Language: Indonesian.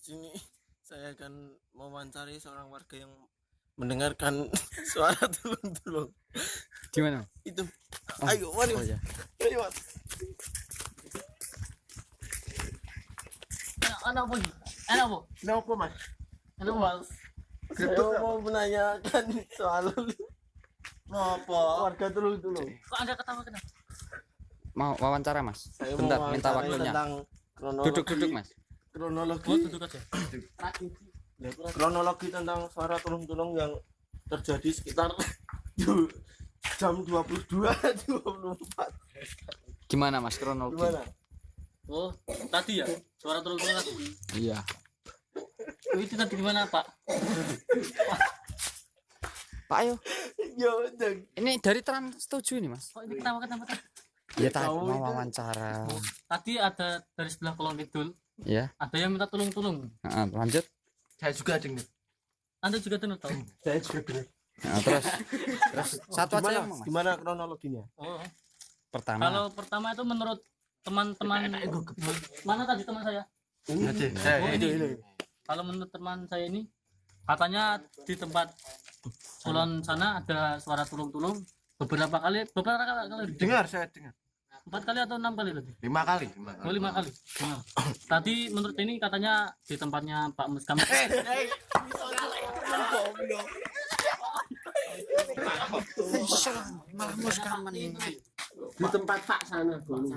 sini saya akan mewawancari seorang warga yang mendengarkan suara tulung-tulung. Gimana? Itu. Oh, Ayo, mari. oh ya. Ayo, Mas. Anak apa? Anak apa? Kenapa, Mas? Anak Mas. Saya mau menanyakan soal apa? Warga tulung-tulung. Kok Anda ketawa kenapa? Mau wawancara, Mas? Saya Bentar, mau minta wawancara waktunya. tentang kronologi. Duduk, Mas. Kronologi. Oh, duduk aja. Kronologi tentang suara tulung-tulung yang terjadi sekitar jam 22.24. Gimana, Mas, kronologi? Gimana? Oh, tadi ya? Suara tulung-tulung tadi. Iya. Oh, itu tadi gimana, Pak? Pak, ayo. Yo, Jeng. Ini dari Trans 7 ini, Mas. Kok ini ketawa-ketawa tadi? Ya tadi Tahu mau itu. wawancara. Tadi ada dari sebelah kolong kidul, Ya. ada yang minta tulung-tulung. Nah, lanjut. Saya juga dengar. Anda juga dengar tahu? Saya juga dengar. Nah, terus satu aja Gimana? yang mau, Mas. Gimana kronologinya? Oh. Pertama. Kalau pertama itu menurut teman-teman mana tadi teman saya? Oh, ini. Kalau menurut teman saya ini katanya di tempat Kulon sana ada suara tulung-tulung beberapa kali Dengar, saya dengar. 4 kali atau 6 kali tadi? 5 kali. Oh, 5 kali. Nah, tadi menurut ini katanya di tempatnya Pak Muskam. Malah Mus kamen. Di tempat Pak sana dulu.